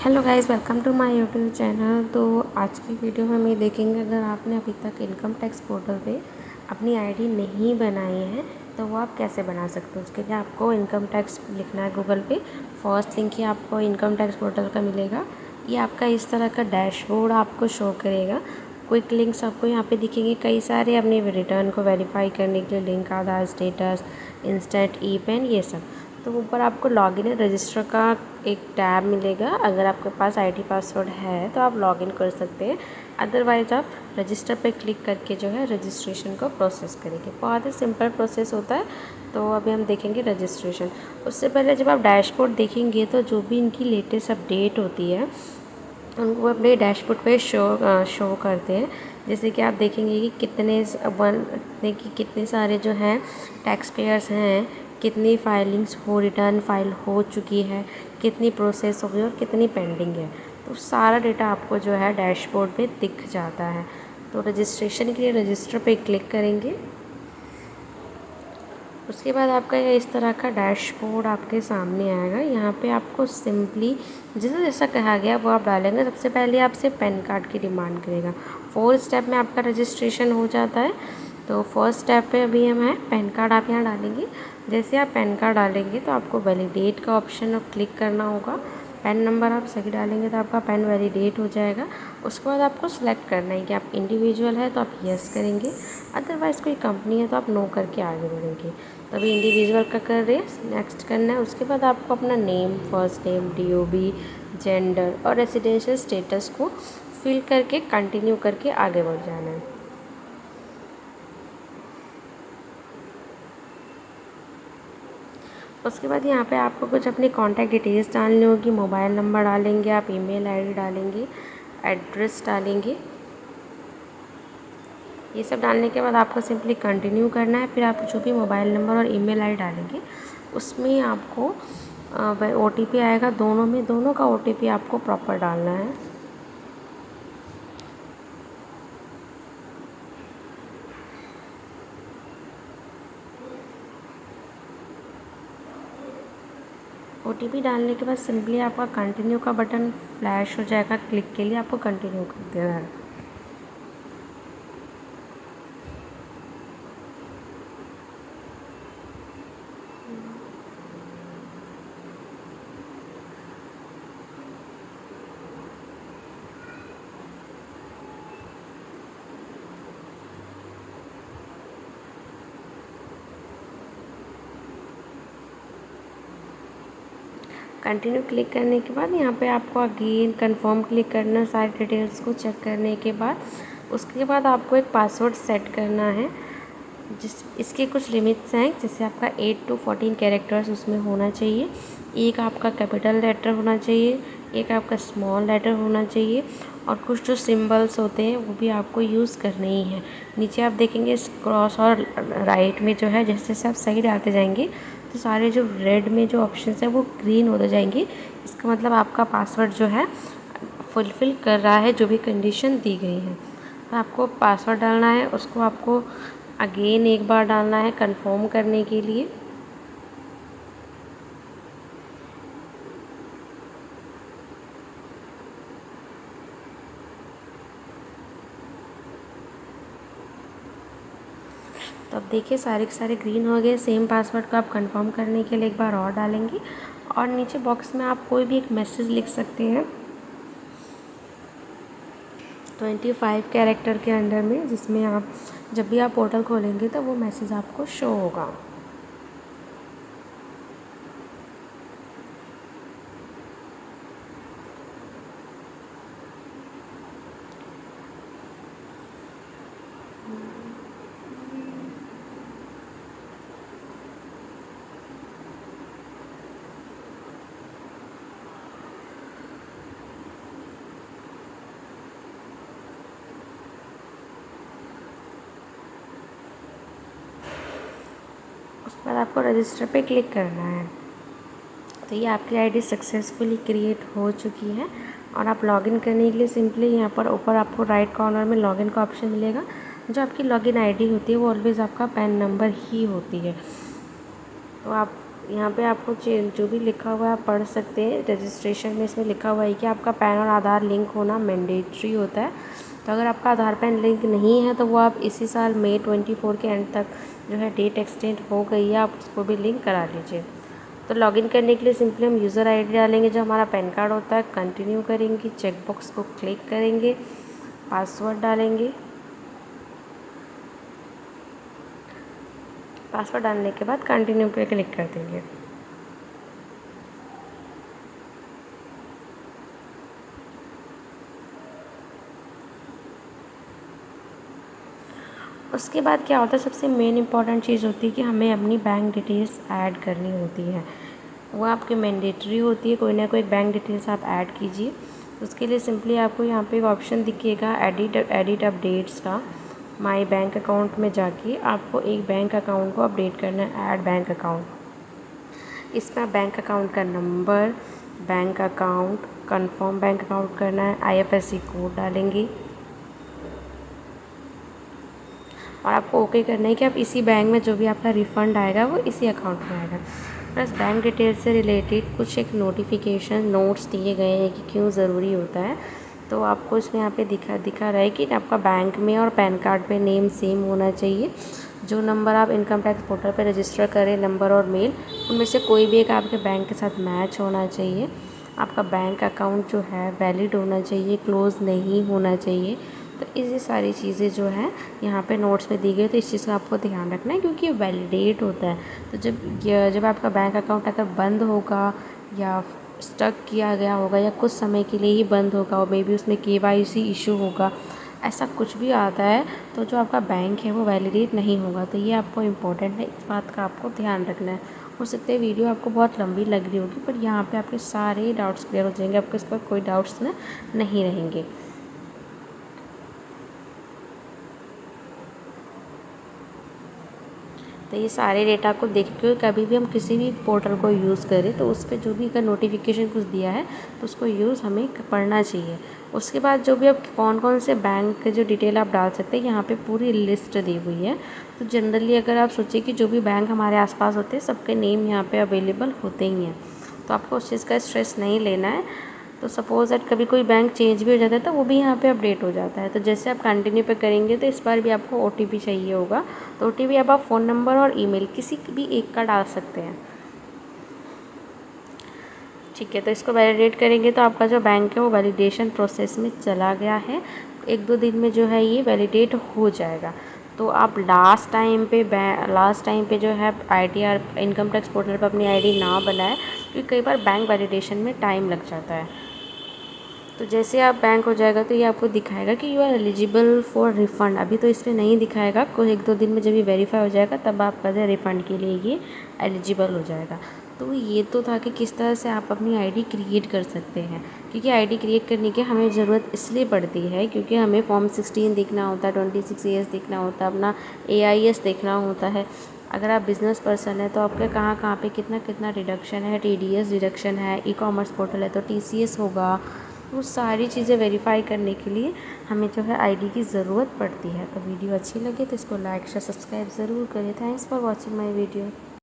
Hello guys, welcome to my YouTube channel. तो आज की वीडियो में हम ये देखेंगे, अगर आपने अभी तक इनकम टैक्स पोर्टल पे अपनी आईडी नहीं बनाई है तो वो आप कैसे बना सकते हो। उसके लिए आपको इनकम टैक्स लिखना है गूगल पे। फर्स्ट लिंक ही आपको इनकम टैक्स पोर्टल का मिलेगा। ये आपका इस तरह का डैशबोर्ड आपको शो करेगा। क्विक लिंक्स आपको यहाँ पे दिखेंगे कई सारे, अपने रिटर्न को वेरीफाई करने के लिए लिंक, आधार स्टेटस, इंस्टेंट ई पेन, ये सब। तो ऊपर आपको लॉगिन एंड रजिस्टर का एक टैब मिलेगा। अगर आपके पास आईडी पासवर्ड है तो आप लॉगिन कर सकते हैं, अदरवाइज़ आप रजिस्टर पे क्लिक करके जो है रजिस्ट्रेशन को प्रोसेस करेंगे। बहुत ही सिंपल प्रोसेस होता है। तो अभी हम देखेंगे रजिस्ट्रेशन। उससे पहले जब आप डैशबोर्ड देखेंगे तो जो भी इनकी लेटेस्ट अपडेट होती है उनको अपने डैशबोर्ड पे शो करते हैं। जैसे कि आप देखेंगे कि कितने सारे जो हैं टैक्स पेयर्स हैं, कितनी फाइलिंग्स रिटर्न फाइल हो चुकी है, कितनी प्रोसेस हो गई और कितनी पेंडिंग है। तो सारा डेटा आपको जो है डैशबोर्ड पे दिख जाता है। तो रजिस्ट्रेशन के लिए रजिस्टर पे क्लिक करेंगे। उसके बाद आपका ये इस तरह का डैशबोर्ड आपके सामने आएगा। यहाँ पे आपको सिंपली जैसा जैसा कहा गया वो आप डालेंगे। सबसे पहले आपसे पैन कार्ड की डिमांड करेगा। 4 स्टेप में आपका रजिस्ट्रेशन हो जाता है। तो फर्स्ट स्टेप पे अभी हम हैं, पैन कार्ड आप यहाँ डालेंगे। जैसे आप पैन कार्ड डालेंगे तो आपको वैलिडेट का ऑप्शन क्लिक करना होगा। पैन नंबर आप सही डालेंगे तो आपका पैन वैलिडेट हो जाएगा। उसके बाद आपको सिलेक्ट करना है कि आप इंडिविजुअल है तो आप यस करेंगे, अदरवाइज़ कोई कंपनी है तो आप नो करके आगे बढ़ेंगे। तो अभी इंडिविजुअल का कर रहे हैं, नेक्स्ट करना है। उसके बाद आपको अपना name, first name, DOB, gender और रेसिडेंशियल स्टेटस को फिल करके कंटिन्यू करके आगे बढ़ जाना है। उसके बाद यहाँ पे आपको कुछ अपनी कॉन्टैक्ट डिटेल्स डालनी होगी। मोबाइल नंबर डालेंगे आप, ईमेल आईडी डालेंगे, एड्रेस डालेंगे। ये सब डालने के बाद आपको सिंपली कंटिन्यू करना है। फिर आप जो भी मोबाइल नंबर और ईमेल आईडी डालेंगे उसमें आपको OTP आएगा। दोनों का OTP आपको प्रॉपर डालना है। OTP डालने के बाद सिंपली आपका कंटिन्यू का बटन फ्लैश हो जाएगा। क्लिक के लिए आपको कंटिन्यू कर देना है। कंटिन्यू क्लिक करने के बाद यहाँ पे आपको अगेन कंफर्म क्लिक करना, सारी डिटेल्स को चेक करने के बाद। उसके बाद आपको एक पासवर्ड सेट करना है। इसके कुछ लिमिट्स हैं, जैसे आपका 8 to 14 कैरेक्टर्स उसमें होना चाहिए। एक आपका कैपिटल लेटर होना चाहिए, एक आपका स्मॉल लेटर होना चाहिए, और कुछ जो सिंबल्स होते हैं वो भी आपको यूज़ करने ही हैं। नीचे आप देखेंगे क्रॉस और राइट में जो है, जैसे जैसे आप सही डालते जाएंगे तो सारे जो रेड में जो ऑप्शंस हैं वो ग्रीन होते जाएंगे। इसका मतलब आपका पासवर्ड जो है फुलफ़िल कर रहा है जो भी कंडीशन दी गई है। तो आपको पासवर्ड डालना है, उसको आपको अगेन एक बार डालना है कंफर्म करने के लिए। तो अब देखिए सारे के सारे ग्रीन हो गए। सेम पासवर्ड को आप कंफर्म करने के लिए एक बार और डालेंगे, और नीचे बॉक्स में आप कोई भी एक मैसेज लिख सकते हैं 25 कैरेक्टर के अंडर में, जिसमें आप जब भी आप पोर्टल खोलेंगे तो वो मैसेज आपको शो होगा। उसके बाद आपको रजिस्टर पे क्लिक करना है। तो ये आपकी आईडी सक्सेसफुली क्रिएट हो चुकी है। और आप लॉगिन करने के लिए सिंपली यहाँ पर ऊपर आपको राइट कॉर्नर में लॉगिन का ऑप्शन मिलेगा। जो आपकी लॉगिन आईडी होती है वो ऑलवेज़ आपका पैन नंबर ही होती है। तो आप यहाँ पे आपको जो भी लिखा हुआ है आप पढ़ सकते हैं। रजिस्ट्रेशन में इसमें लिखा हुआ है कि आपका पैन और आधार लिंक होना मैंडेटरी होता है। तो अगर आपका आधार पैन लिंक नहीं है तो वो आप इसी साल मई 24 के एंड तक जो है डेट एक्सटेंड हो गई है, आप उसको भी लिंक करा लीजिए। तो लॉगिन करने के लिए सिंपली हम यूज़र आईडी डालेंगे जो हमारा पैन कार्ड होता है, कंटिन्यू करेंगे, चेकबॉक्स को क्लिक करेंगे, पासवर्ड डालेंगे। पासवर्ड डालने के बाद कंटिन्यू पे क्लिक कर देंगे। उसके बाद क्या होता है, सबसे मेन इंपॉर्टेंट चीज़ होती है कि हमें अपनी बैंक डिटेल्स ऐड करनी होती है। वो आपकी मैंडेटरी होती है, कोई ना कोई बैंक डिटेल्स आप ऐड कीजिए। उसके लिए सिंपली आपको यहाँ पे एक ऑप्शन दिखेगा एडिट अपडेट्स का। माई बैंक अकाउंट में जाके आपको एक बैंक अकाउंट को अपडेट करना है, ऐड बैंक अकाउंट। इसमें बैंक अकाउंट का number, bank account, confirm bank account करना है, IFSC कोड डालेंगे और आपको ओके करना है कि आप इसी बैंक में जो भी आपका रिफ़ंड आएगा वो इसी अकाउंट में आएगा। प्लस बैंक डिटेल से रिलेटेड कुछ एक नोटिफिकेशन नोट्स दिए गए हैं कि क्यों ज़रूरी होता है। तो आपको इसमें यहाँ पे दिखा रहा है कि आपका बैंक में और पैन कार्ड पे नेम सेम होना चाहिए। जो नंबर आप इनकम टैक्स पोर्टल पे रजिस्टर करें, नंबर और मेल, उनमें से कोई भी एक आपके बैंक के साथ मैच होना चाहिए। आपका बैंक अकाउंट जो है वैलिड होना चाहिए, क्लोज़ नहीं होना चाहिए। तो ये सारी चीज़ें जो है यहाँ पे नोट्स में दी गई, तो इस चीज़ का आपको ध्यान रखना है क्योंकि ये वैलिडेट होता है। तो जब आपका बैंक अकाउंट अगर बंद होगा या स्टक किया गया होगा या कुछ समय के लिए ही बंद होगा और मे बी उसमें KYC इशू होगा, ऐसा कुछ भी आता है तो जो आपका बैंक है वो वैलिडेट नहीं होगा। तो ये आपको इम्पोर्टेंट है, इस बात का आपको ध्यान रखना है। हो सकता है वीडियो आपको बहुत लंबी लग रही होगी पर यहाँ पे आपके सारे डाउट्स क्लियर हो जाएंगे, आपके इस पर कोई डाउट्स ना नहीं रहेंगे। तो ये सारे डेटा को देख के कभी भी हम किसी भी पोर्टल को यूज़ करें तो उस पर जो भी अगर नोटिफिकेशन कुछ दिया है तो उसको यूज़ हमें पढ़ना चाहिए। उसके बाद जो भी आप कौन कौन से बैंक के जो डिटेल आप डाल सकते हैं यहाँ पे पूरी लिस्ट दी हुई है। तो जनरली अगर आप सोचिए कि जो भी बैंक हमारे आसपास होते हैं सबके नेम यहाँ पे अवेलेबल होते ही हैं, तो आपको उस चीज़ का स्ट्रेस नहीं लेना है। तो सपोज़ दैट कभी कोई बैंक चेंज भी हो जाता है तो वो भी यहाँ पे अपडेट हो जाता है। तो जैसे आप कंटिन्यू पे करेंगे तो इस बार भी आपको OTP चाहिए होगा। तो OTP अब आप फ़ोन नंबर और ईमेल किसी भी एक का डाल सकते हैं। ठीक है, तो इसको वैलिडेट करेंगे तो आपका जो बैंक है वो वैलिडेशन प्रोसेस में चला गया है। 1-2 दिन में जो है ये वैलिडेट हो जाएगा। तो आप लास्ट टाइम पे जो है ITR इनकम टैक्स पोर्टल पर अपनी ID ना बनाएं क्योंकि कई बार बैंक वैलिडेशन में टाइम लग जाता है। तो जैसे आप बैंक हो जाएगा तो ये आपको दिखाएगा कि you are eligible for refund. अभी तो इसमें नहीं दिखाएगा, कोई 1-2 दिन में जब ये वेरीफाई हो जाएगा तब आपका जो रिफ़ंड के लिए ये एलिजिबल हो जाएगा। तो ये तो था कि किस तरह से आप अपनी ID क्रिएट कर सकते हैं, क्योंकि ID क्रिएट करने की हमें ज़रूरत इसलिए पड़ती है क्योंकि हमें फॉर्म 16 देखना होता है, 26 ईयर्स देखना होता है, अपना AIS देखना होता है। अगर आप बिज़नेस पर्सन है तो आपके कहाँ कहाँ पे कितना कितना डिडक्शन है, TDS डिडक्शन है, ई-कॉमर्स पोर्टल है तो TCS होगा। वो सारी चीज़ें वेरीफाई करने के लिए हमें जो है ID की ज़रूरत पड़ती है। तो वीडियो अच्छी लगे तो इसको लाइक शेयर सब्सक्राइब ज़रूर करें। Thanks for watching my video.